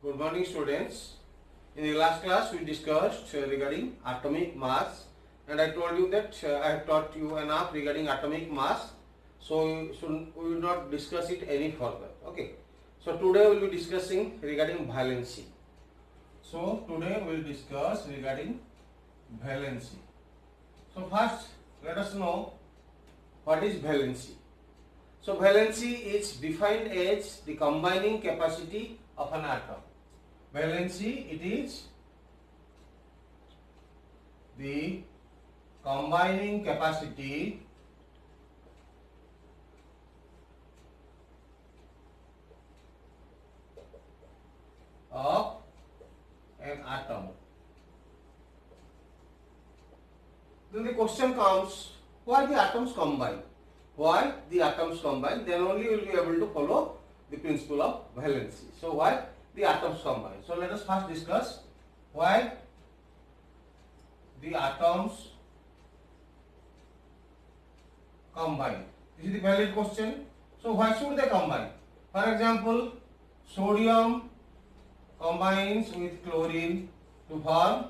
Good morning, students. In the last class, we discussed regarding atomic mass, and I told you that I have taught you enough regarding atomic mass, so we will not discuss it any further. Okay. So today we will be discussing regarding valency. So today we will discuss regarding valency. So first, let us know what is valency. So valency is defined as the combining capacity of an atom. Valency, it is the combining capacity of an atom. Then the question comes, why the atoms combine? Why the atoms combine? Then only you will be able to follow the principle of valency. So why the atoms combine? So let us first discuss why the atoms combine. This is the valid question. So why should they combine? For example, sodium combines with chlorine to form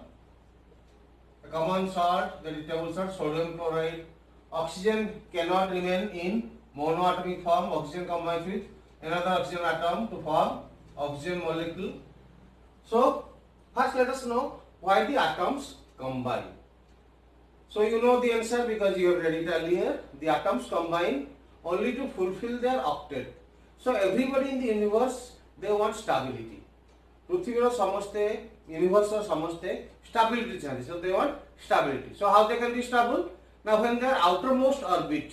a common salt, that is table salt, sodium chloride. Oxygen cannot remain in monoatomic form. Oxygen combines with another oxygen atom to form oxygen molecule. So first let us know why the atoms combine. So you know the answer because you have read it earlier. The atoms combine only to fulfill their octet. So everybody in the universe, they want stability. पृथ्वीर समस्ते universe समस्ते stability चाहते. So they want stability. So how they can be stable? Now when their outermost orbit,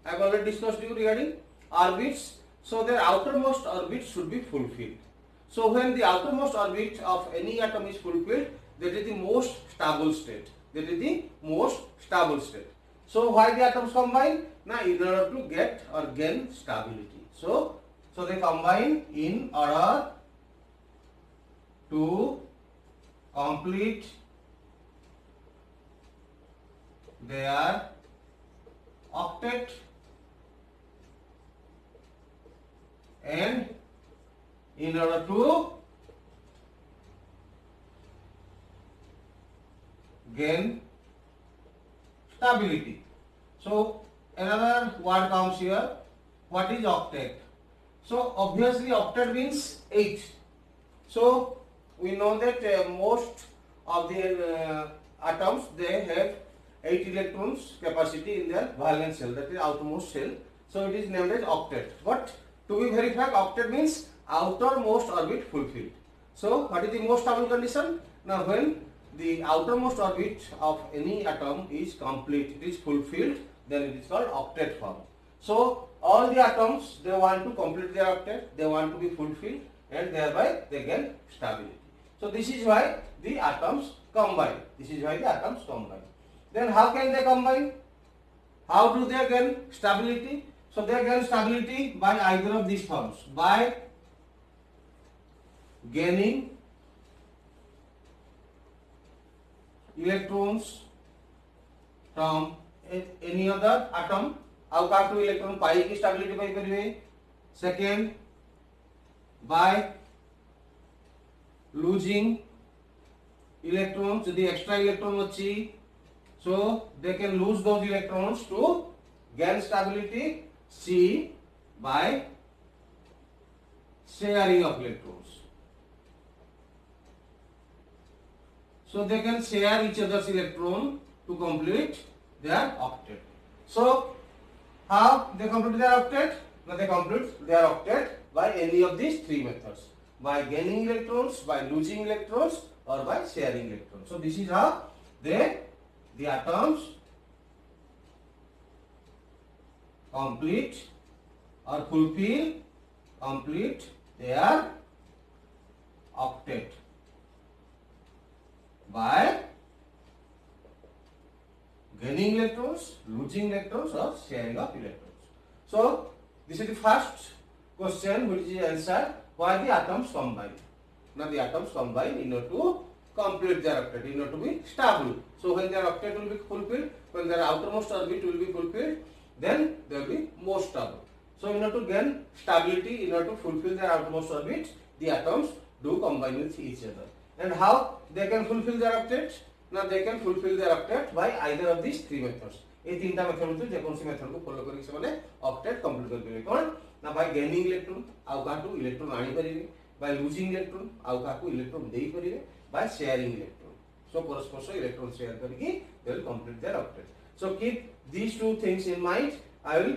I have already discussed you regarding orbits. So their outermost orbit should be fulfilled. So when the outermost orbit of any atom is fulfilled, that is the most stable state. That is the most stable state. So why the atoms combine? Now in order to get or gain stability. So they combine in order to complete their octet and in order to gain stability. So another word comes here. What is octet? So obviously octet means 8. So we know that most of the atoms, they have 8 electrons capacity in their valence shell, that is outermost shell. So it is named as octet. But to be very frank, octet means outermost orbit fulfilled. So what is the most stable condition? Now when the outermost orbit of any atom is complete, it is fulfilled, then it is called octet form. So all the atoms, they want to complete their octet, they want to be fulfilled, and thereby they gain stability. So this is why the atoms combine. This is why the atoms combine. Then how can they combine? How do they gain stability? So they gain stability by either of these forms. By gaining electrons from any other atom. How can two electron pi की stability पाई करिए? Second, by losing electrons, the extra electron अच्छी, so they can lose those electrons to gain stability. C, by sharing of electrons. So they can share each other's electron to complete their octet. So how they complete their octet? Now they complete their octet by any of these three methods. By gaining electrons, by losing electrons, or by sharing electrons. So this is how the atoms complete or complete their octet by gaining electrons, losing electrons, or sharing of electrons. So this is the first question which is answered, why the atoms combine. Now the atoms combine in order to complete their octet, in order to be stable. So when their octet will be fulfilled, when their outermost orbit will be fulfilled, then they will be more stable. So in order to gain stability, in order to fulfill their outermost orbit, the atoms do combine with each other. And how they can fulfill their octet? Now they can fulfill their octet by either of these three methods. ये तीनटा method होते जे कौन सी method को follow करी से माने octet complete कर परिबे कोन ना बाय गेनिंग इलेक्ट्रॉन आउ काटू इलेक्ट्रॉन आनी परिबे बाय लूजिंग इलेक्ट्रॉन आउ काकू इलेक्ट्रॉन देई परिबे बाय शेयरिंग इलेक्ट्रॉन सो परस्पर सो इलेक्ट्रॉन शेयर करके they will complete their octet so keep these two things in mind. I will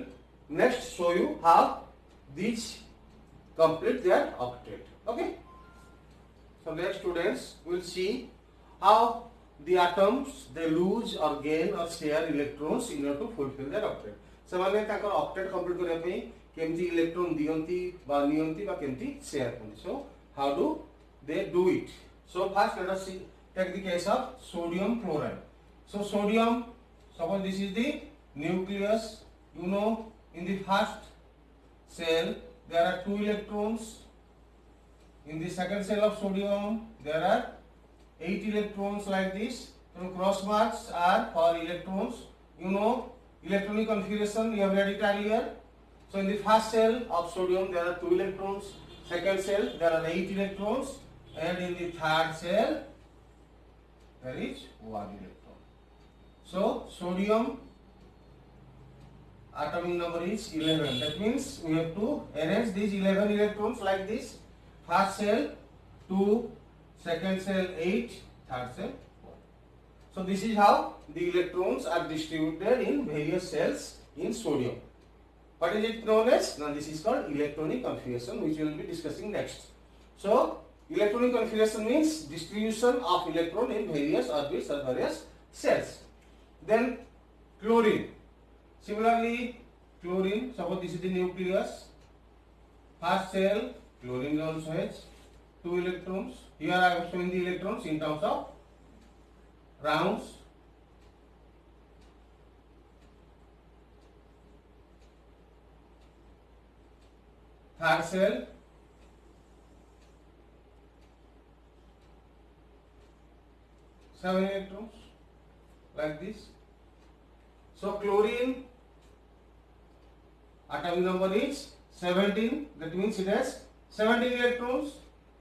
next show you how these complete their octet. Okay, so next students will see how the atoms they lose or gain or share electrons in order to fulfill their octet. ସେମାନେ ତାଙ୍କର octet complete କରିବା ପାଇଁ କେମିତି electron ଦିଅନ୍ତି ବା ନିଅନ୍ତି ବା କେମିତି share କରନ୍ତି. So how do they do it? So first let us see take the case of sodium chloride. So sodium, suppose this is the nucleus. You know, in the first cell there are 2 electrons. In the second cell of sodium there are 8 electrons like this. So cross marks are for electrons. You know electronic configuration, you have read it earlier. So in the first cell of sodium there are 2 electrons. Second cell there are 8 electrons, and in the third cell there is 1 electron. So sodium atomic number is 11. That means we have to arrange these 11 electrons like this. First cell 2, second cell 8, third cell 1. So this is how the electrons are distributed in various cells in sodium. What is it known as? Now this is called electronic configuration, which we will be discussing next. So electronic configuration means distribution of electron in various orbits or various cells. Then chlorine. Similarly, chlorine, suppose this is the nucleus. First cell, chlorine also has 2 electrons. Here I am showing the electrons in terms of rounds. Third cell, seven electrons like this. So chlorine atomic number is 17. That means it has 17 electrons.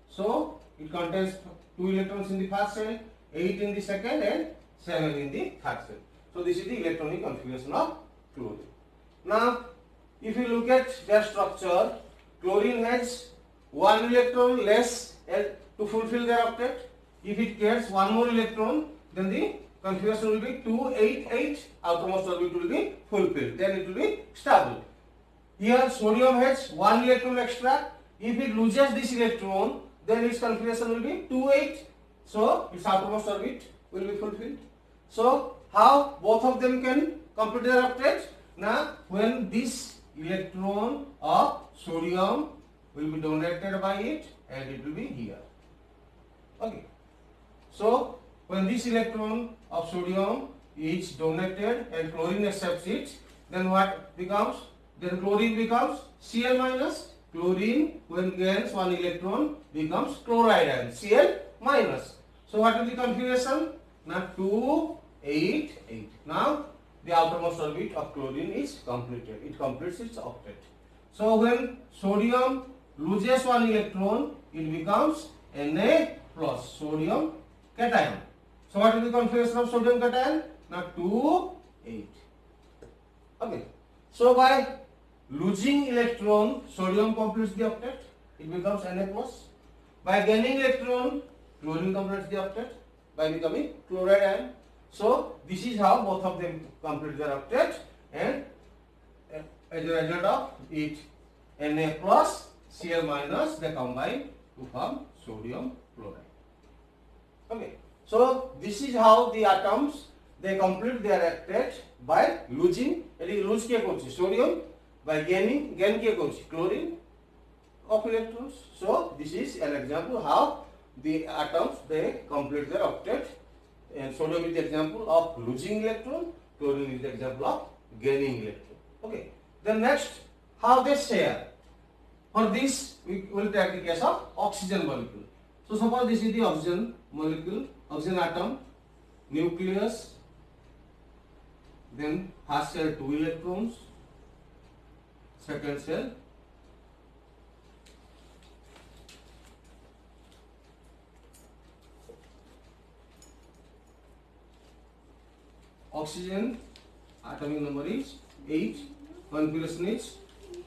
So it contains 2 electrons in the first cell, 8 in the second, and 7 in the third cell. So this is the electronic configuration of chlorine. Now, if you look at their structure, chlorine has 1 electron less to fulfill their octet. If it gets 1 more electron, then the configuration will be 2, 8, 8. Outermost orbit will be fulfilled. Then it will be stable. Here sodium has 1 electron extra. If it loses this electron, then its configuration will be 2, 8. So its outermost orbit will be fulfilled. So how both of them can complete their octet? Now when this electron of sodium will be donated by it, and it will be here. Okay. So when this electron of sodium is donated and chlorine accepts it, then what becomes? Then chlorine becomes Cl minus. Chlorine when gains 1 electron becomes chloride ion, Cl minus. So what is the configuration? Now 2, 8, 8. Now the outermost orbit of chlorine is completed. It completes its octet. So when sodium loses 1 electron, it becomes Na plus, sodium cation. So what is the configuration of sodium cation? Now 2, 8. Okay. So by losing electron, sodium completes the octet. It becomes Na plus. By gaining electron, chlorine completes the octet by becoming chloride ion. So this is how both of them complete their octet, and as a result of it, Na plus, Cl minus, they combine to form sodium chloride. Okay. So this is how the atoms they complete their octet by losing. Lose kiya korchi sodium, by gaining kiya korchi chlorine of electrons. So this is an example how the atoms they complete their octet. And sodium is the example of losing electron, chlorine is the example of gaining electron. Okay. Then next, how they share. For this, we will take the case of oxygen molecule. So suppose this is the oxygen molecule, oxygen atom, nucleus, then first cell 2 electrons, second cell oxygen atomic number is 8, configuration is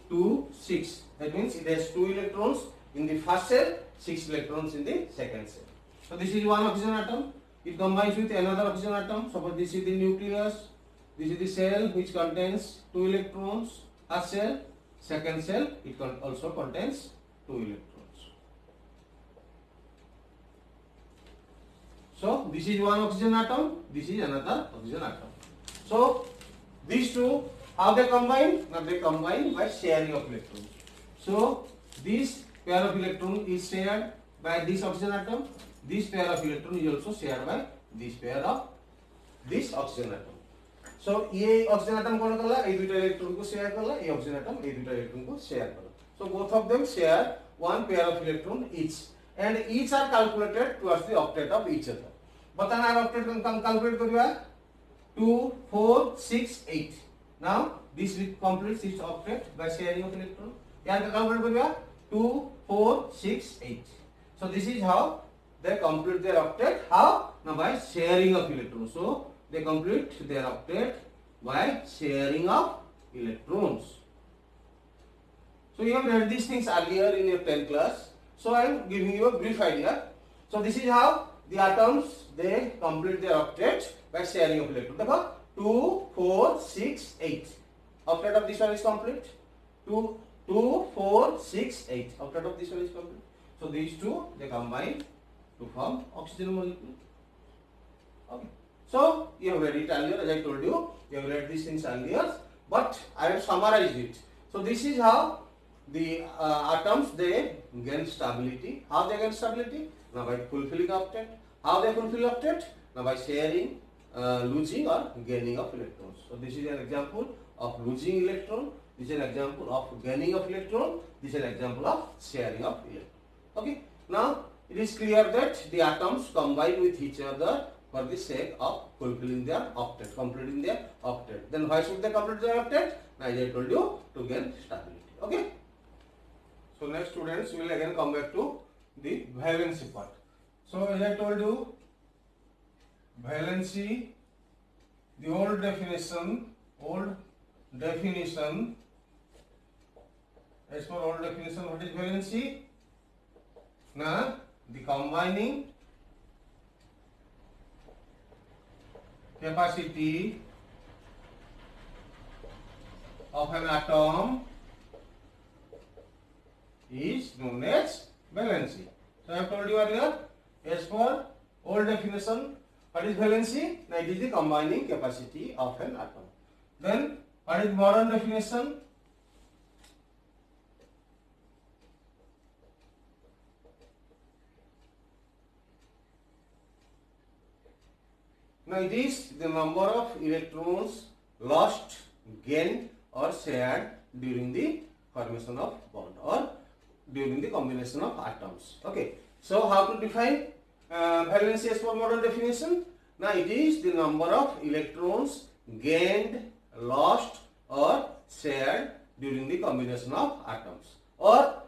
2, 6. That means it has 2 electrons in the first cell, 6 electrons in the second cell. So this is one oxygen atom. It combines with another oxygen atom. Suppose this is the nucleus. This is the cell which contains 2 electrons. First cell, second cell, it also contains 2 electrons. So this is one oxygen atom. This is another oxygen atom. So these two, how they combine? Now they combine by sharing of electrons. So this pair of electron is shared by this oxygen atom. This pair of electron is also shared by this pair of this oxygen atom. So ये oxygen atom कौन करला? ये दूसरे electron को share करला. ये oxygen atom ये दूसरे electron को share करला. So both of them share one pair of electron each, and each are calculated towards the octet of each other. बताना है octet हम calculate करिया 2, 4, 6, 8. Now this completes its octet by sharing of electron. यहाँ का calculate करिया 2, 4, 6, 8. So this is how they complete their octet. How? Now by sharing of electrons. So they complete their octet by sharing of electrons. So you have read these things earlier in your 10th class. So I am giving you a brief idea. So this is how the atoms they complete their octet by sharing of electrons. देखो 2, 4, 6, 8. Octet of this one is complete. 2, 4, 6, 8. Octet of this one is complete. So these two they combine to form oxygen molecule. Okay. So you have read it earlier, as I told you. You have read these things earlier, but I have summarized it. So this is how the atoms they gain stability. How they gain stability? Now by fulfilling octet. How they fulfill octet? Now by sharing, losing or gaining of electrons. So this is an example of losing electron. This is an example of gaining of electron. This is an example of sharing of electron. Okay. Now it is clear that the atoms combine with each other for the sake of fulfilling their octet, completing their octet. Then why should they complete their octet? As I told you, to gain stability. Okay. So next students, we will again come back to the valency part. So as I told you, valency, the old definition, as per old definition, what is valency? Now the combining capacity of an atom is known as valency. So I have told you earlier, as per old definition, what is valency? Now it is the combining capacity of an atom. Then what is modern definition? Now it is the number of electrons lost, gained or shared during the formation of bond or during the combination of atoms. Okay. So how to define valency as per modern definition? Now it is the number of electrons gained, lost or shared during the combination of atoms. Or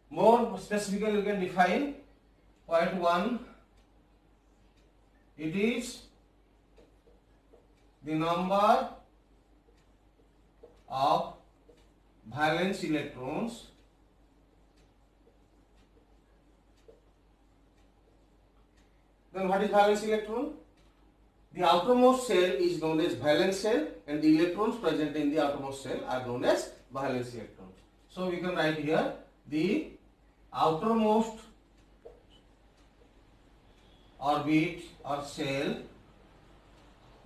more specifically you can define point 1, it is the number of valence electrons Then what is valence electron? The outermost shell is known as valence shell and the electrons present in the outermost shell are known as valence electrons. So we can write here the outermost orbit or shell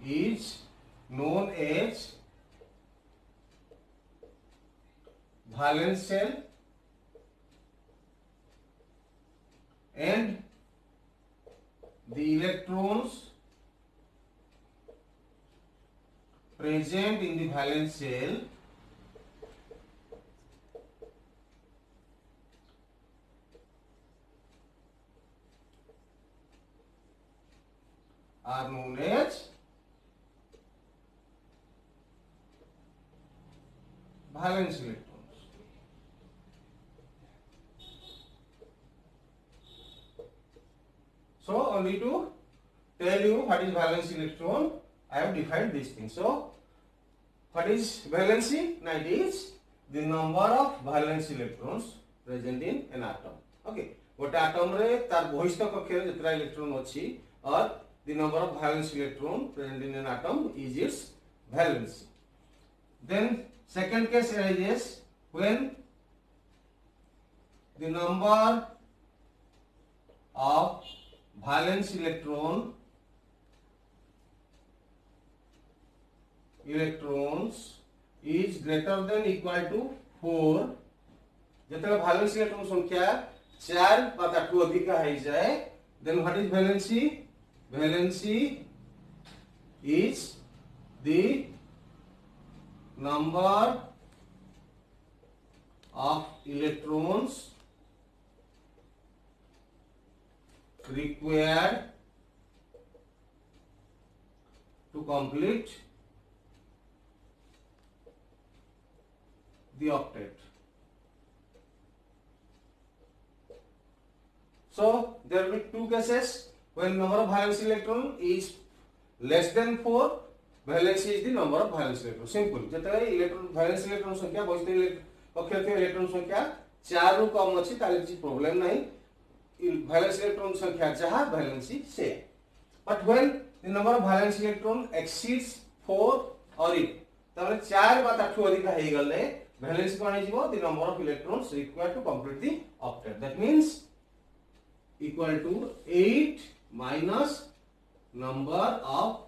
is known as valence shell and the electrons present in the valence shell are known as valence electrons. So only to tell you what is valence electron. I have defined this thing. So what is valency? Now it is the number of valence electrons present in an atom. Okay, गोटे atom रे तार बहिष्ठ कक्षर जितना electron अच्छी और the number of valence electron present in an atom is its valency. Then second case arises when the number of valence electrons is greater than equal to 4. जितने valence electron संख्या 4 বা তাଠୁ ଅଧିକା ହେଇ ଯାଏ, then what is valency? Valency is the number of electrons required to complete the octet. So there will be two cases. When number of valence electron is less than 4, valency is the number of valence electron. Simple. जितने electron valence electron संख्या बहिष्ठ कक्षीय electron संख्या 4 रु कम अछि ताले किछि problem नाही. Valence electron संख्या जहाँ valency से. But when the number of valence electron exceeds 4 or it, ताले 4 बा ताठू अधिक हेइ गले valency cone हिजिबो? The number of electrons required to complete the octet. That means equal to 8 minus number of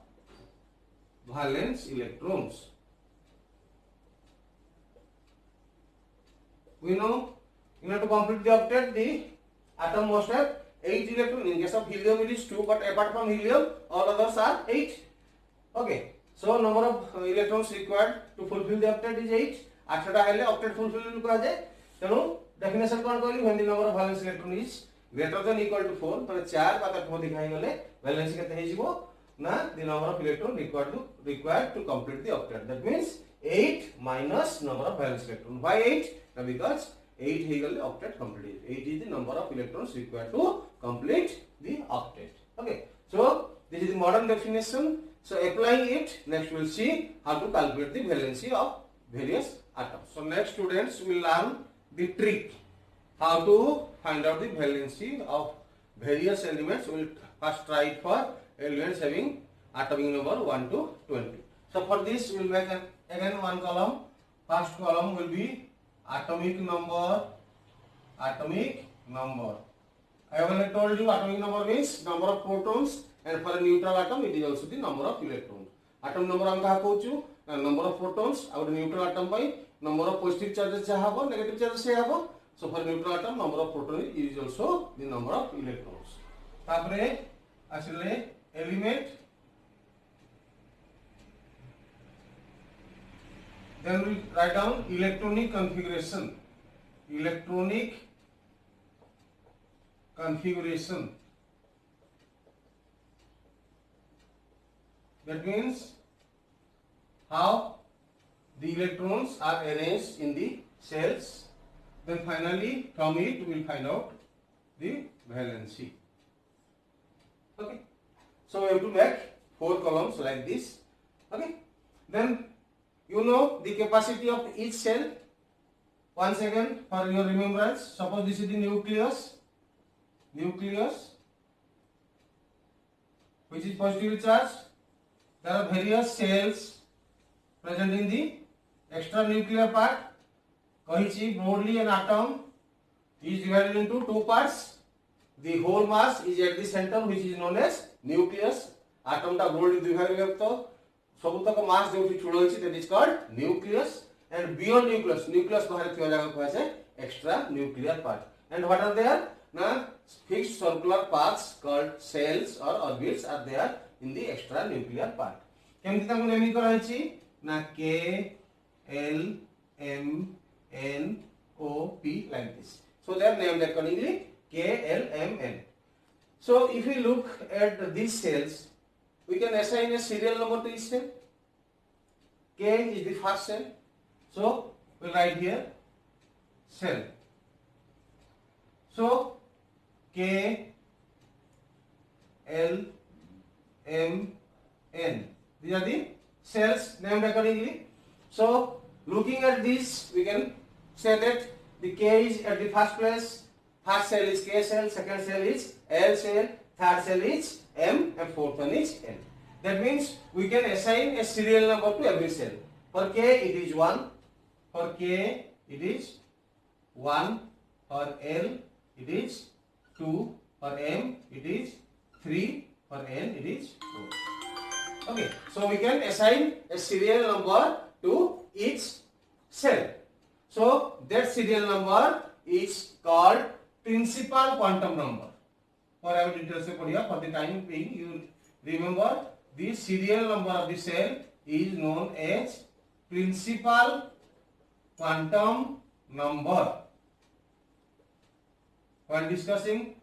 valence electrons. We know in order to complete the octet, the atom must have 8 electrons. In case of helium it is 2, but apart from helium all others are 8. Okay, so number of electrons required to fulfill the octet is 8. 8 टा हेले octet fulfill कहा जाए. तेणु definition कौन कहली? When the number of valence electron is greater than equal to 4, तो 4 बा ताठू दिखाई गले valency केते हेजिबो ना the number of electron required to complete the octet. That means 8 minus number of valence electron. Why 8? Because 8 he gale octet complete. 8 is the number of electrons required to complete the octet. Okay, so this is the modern definition. So applying it, next we will see how to calculate the valency of various atoms. So next students will learn the trick how to find out the valency of various elements. We will first try it for elements having atomic number 1 to 20. So for this we will make again one column. First column will be atomic number. I have already told you atomic number means number of protons, and for a neutral atom it is also the number of electrons. Atom number हम कहा कहूँ number of protons और neutral atom by number of positive charges से हबो negative charges से हबो. So for neutral atom number of protons is also the number of electrons. तापरे आसिले element. Then we write down electronic configuration. That means how the electrons are arranged in the cells. Then finally from it we will find out the valency. Okay. So we have to make 4 columns like this. Okay. Then you know the capacity of each cell. Once again for your remembrance, suppose this is the nucleus which is positively charged. There are various cells present in the extranuclear part. Kahichi broadly an atom is divided into 2 parts. The whole mass is at the center, which is known as nucleus. Atom ta broadly divibhakta सबुतक मास जो छुड़ that is called nucleus, and beyond nucleus बाहर थिया जागा कहै छै extra nuclear part. And what are there? Na fixed circular paths called cells or orbits are there in the extra nuclear part. केमति ताको naming करा छि ना K L M N O P like this. So they are named accordingly K L M N. So if we look at these cells, we can assign a serial number to each cell. K is the first cell. So we will write here cell. So K L M N. This These are the cells named accordingly. So looking at this, we can say that the K is at the first place. First cell is K cell, second cell is L cell, third cell is M, and fourth one is N. That means we can assign a serial number to every cell. For K it is 1, for K it is 1, for L it is 2, for M it is 3, for N it is 4. Okay, so we can assign a serial number to each cell. So that serial number is called principal quantum number. For our details for the time being, you remember the serial number of the cell is known as principal quantum number. While discussing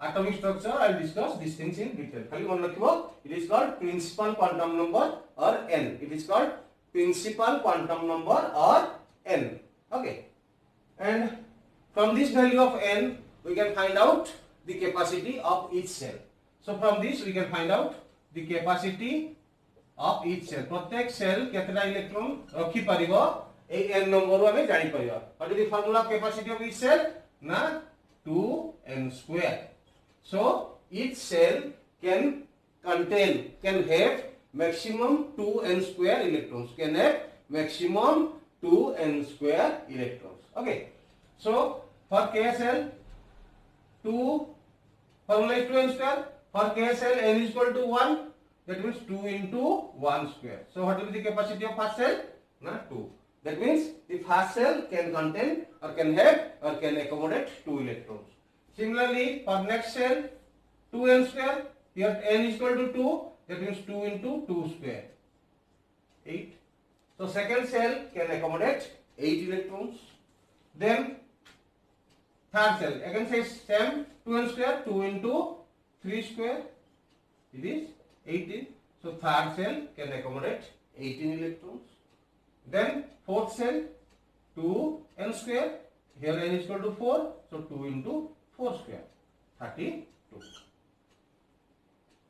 atomic structure, I will discuss these things in detail. It is called principal quantum number or N. It is called principal quantum number or N. Okay. And from this value of N, we can find out the capacity of each cell. So from this, we can find out the capacity of each cell. प्रत्येक cell केतना electron रखी परिबो ए N number रो हमें जानी परिबो. What is the formula of capacity of each cell? Na 2n square. So each cell can have maximum 2n square electrons. Can have maximum 2n square electrons. Okay. So for K cell, 2 formula is 2n square. For K cell, n is equal to 1. That means 2 into 1 square. So what will be the capacity of first cell? 2. That means the first cell can contain or can have or can accommodate 2 electrons. Similarly, for next cell, 2n square. Here n is equal to 2. That means 2 into 2 square. 8. So second cell can accommodate 8 electrons. Then third cell, again says same 2n square, 2 into 3 square. It is 18. So third cell can accommodate 18 electrons. Then fourth cell, 2n square. Here n is equal to 4. So 2 into 4 square, 32.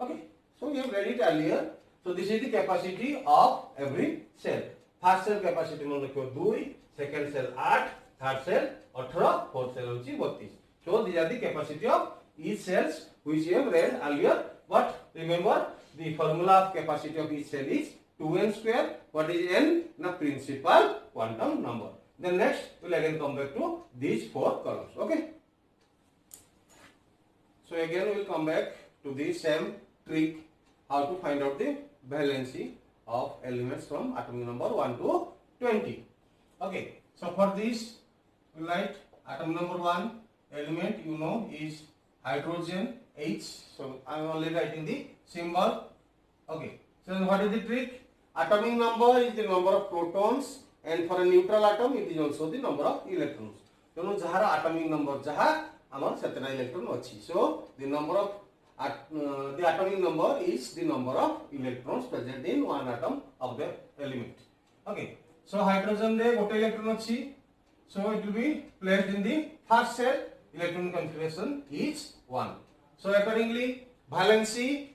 Okay. So we have read it earlier. So this is the capacity of every cell. First cell capacity मन रखियो 2, second cell 8, third cell 18, fourth cell होची 32. So these are the capacity of each cells which we have read earlier. But remember the formula of capacity of each cell is 2n square. What is n? The principal quantum number. Then next we will again come back to these 4 columns. Okay. So again we will come back to the same trick how to find out the valency of elements from atomic number 1 to 20. Okay. So for this we write atom number 1 element you know is hydrogen H. So I am only writing the symbol. Okay. So what is the trick? Atomic number is the number of protons, and for a neutral atom it is also the number of electrons. So jahar atomic number jaha amar setna electron achi. So the number of the atomic number is the number of electrons present in one atom of the element. Okay. So hydrogen re gote electron achi. So it will be placed in the first cell. Electron configuration is 1. So accordingly, valency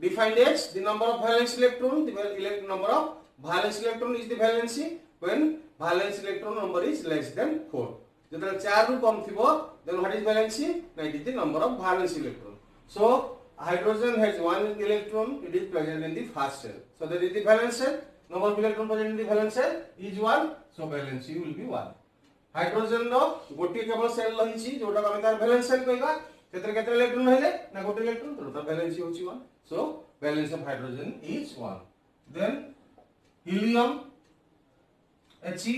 defined as the number of valence electron. The number of valence electron is the valency when valence electron number is less than 4. Jeta 4 ru kam thibo, then what is valency? It is the number of valence electron. So hydrogen has 1 electron. It is present in the first cell. So that is the valence cell. Number of electron present in the valence cell is 1. So valency will be 1. Hydrogen रो गोटे केवल cell रही जोटा आम तार valence shell कहबा केते केते electron हेले ना गोटे इलेक्ट्रॉन तो तार वैलेंसी होची 1. So valence of hydrogen is 1. Then helium He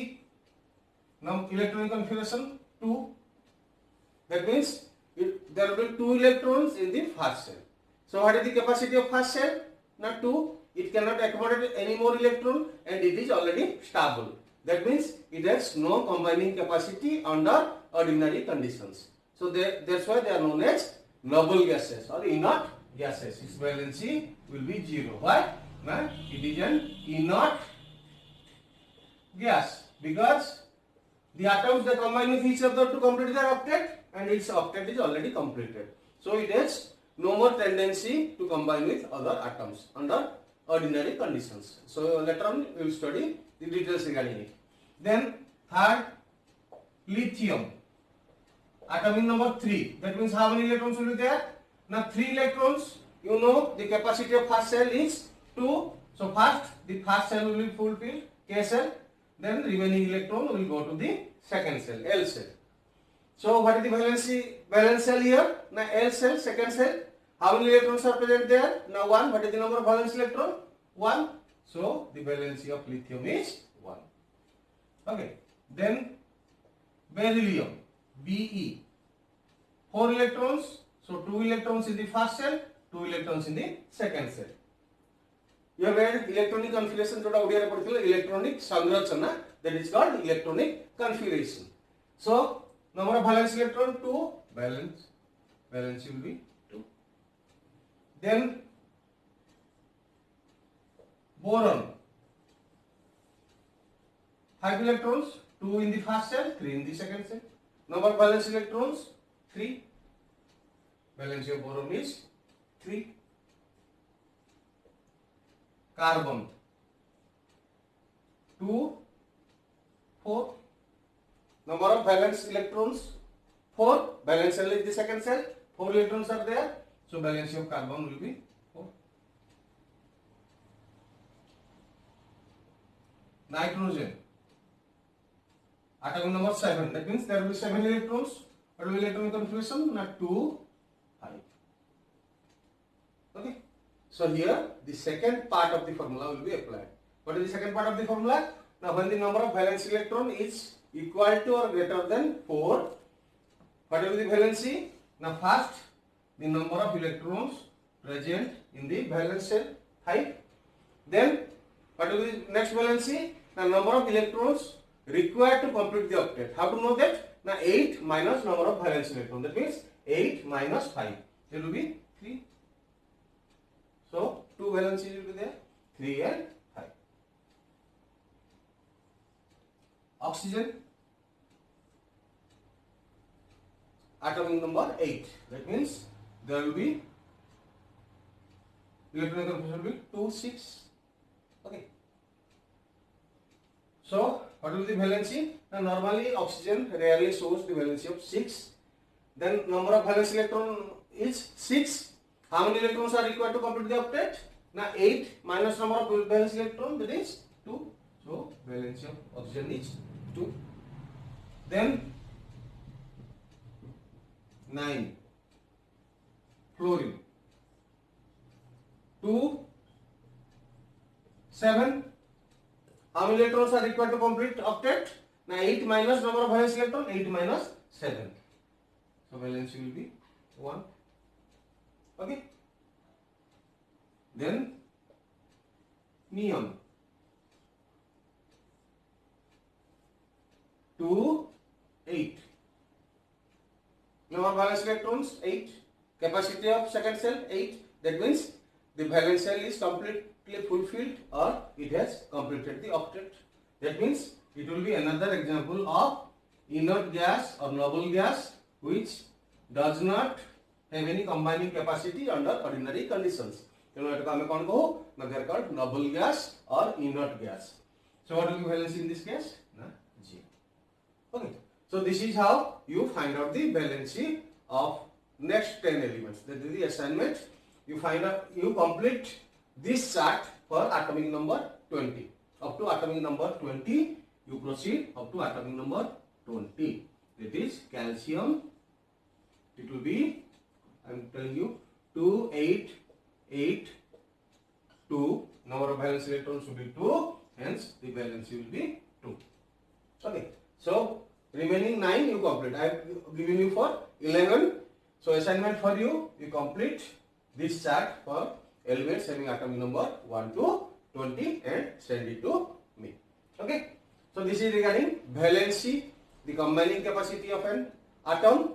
नम electronic configuration 2. That means there will be 2 electrons in the first cell. So what is the capacity of first cell? Not 2. It cannot accommodate any more electron and it is already stable. That means it has no combining capacity under ordinary conditions. So that's why they are known as noble gases or inert gases. Its valency will be 0. Why? It is an inert gas because the atoms they combine with each other to complete their octet and its octet is already completed. So it has no more tendency to combine with other atoms under ordinary conditions. So later on we will study the details regarding it. Then third, lithium. Atomic number 3. That means how many electrons will be there? Now 3 electrons. You know the capacity of first cell is 2. So first the first cell will be fulfilled, K cell. Then remaining electron will go to the second cell, L cell. So what is the valence cell here? Now L cell, second cell. How many electrons are present there? Now 1. What is the number of valence electron? 1. So the valency of lithium is 1. Okay. Then beryllium, Be. 4 electrons. So 2 electrons in the first cell, 2 electrons in the second cell. You have read electronic configuration जोटा ओडिया रे पढ़िथिले electronic संरचना, that is called electronic configuration. So number of valence electron 2, valence will be 2. Then boron, 5 electrons, 2 in the first cell, 3 in the second cell. Number of valence electrons 3. Valency of boron is 3. Carbon 2, 4. Number of valence electrons 4. Valence cell is the second cell. 4 electrons are there. So valency of carbon will be 4. Nitrogen, atomic number 7. That means there will be 7 electrons. What will be electronic configuration? Not 2, 5. Okay. So here the second part of the formula will be applied. What is the second part of the formula? Now when the number of valence electron is equal to or greater than 4, what will be the valency? Now first the number of electrons present in the valence shell 5. Then what will be the next valency? Now number of electrons required to complete the octet. How to know that? Now 8 minus number of valence electron. That means 8 minus 5. It will be 3. So 2 valencies will be there, 3 and 5. Oxygen, atomic number 8. That means there will be electronic configuration will be 2, 6. Okay. So what will be the valency? Now normally oxygen rarely shows the valency of 6. Then number of valence electron is 6. How many electrons are required to complete the octet? Now 8 minus number of valence electron, that is 2. So valency of oxygen is 2. Then 9. Fluorine. 2, 7. How many electrons are required to complete octet? Now 8 minus number of valence electron, 8 minus 7. So valency will be 1. Okay. Then neon, 2, 8. Number of valence electrons 8. Capacity of second cell 8. That means the valence cell is completely fulfilled or it has completed the octet. That means it will be another example of inert gas or noble gas which does not have any combining capacity under ordinary conditions. You know, they are called noble gas or inert gas. So what will be valency in this case? 0. Okay. So this is how you find out the valency of next 10 elements. That is the assignment. You find out, you complete this chart for atomic number 20. Up to atomic number 20, you proceed up to atomic number 20. That is calcium. It will be, I am telling you, 2, 8, 8, 2. Number of valence electrons will be 2. Hence, the valency will be 2. Okay. So, remaining 9 you complete. I have given you for 11. So, assignment for you, you complete this chart for elements having atomic number 1 to 20 and send it to me. Okay. So, this is regarding valency, the combining capacity of an atom,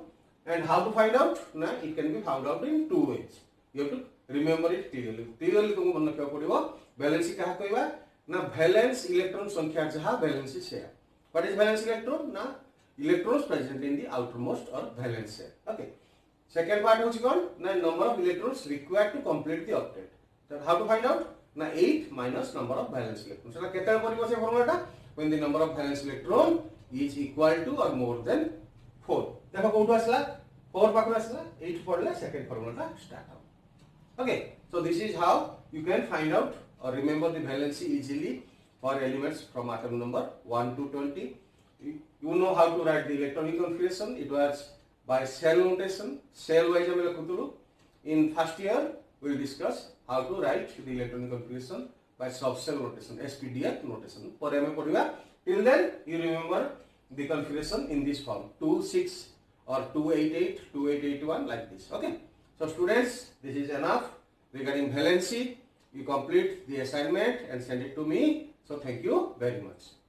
and how to find out. Now, it can be found out in 2 ways. You have to remember it clearly. Clearly, तुमको मन रखा पड़ेगा. Valency कहाँ कोई ना valence electron संख्या जहाँ valency share. What is valence electron? Na electrons present in the outermost or valence shell. Okay. Second part is called na number of electrons required to complete the octet. So how to find out? ना 8 minus number of valence electron सेटा केते परबो से फार्मूलाटा when the number of valence electron is equal to or more then 4 देखो कोठो आसला 4 पाखु आसला 8 पडले सेकंड फार्मूलाटा स्टार्ट हो okay so this is how you can find out or remember the valency easily for elements from atom number 1 to 20 you know how to write the electronic configuration it was by cell notation cell wise ame lekhuthulu in first year we will discuss how to write the electronic configuration by subcell notation SPDF notation por ame padiba till then you remember the configuration in this form 2 6 or 288 2881 like this okay so students this is enough regarding valency you complete the assignment and send it to me so thank you very much.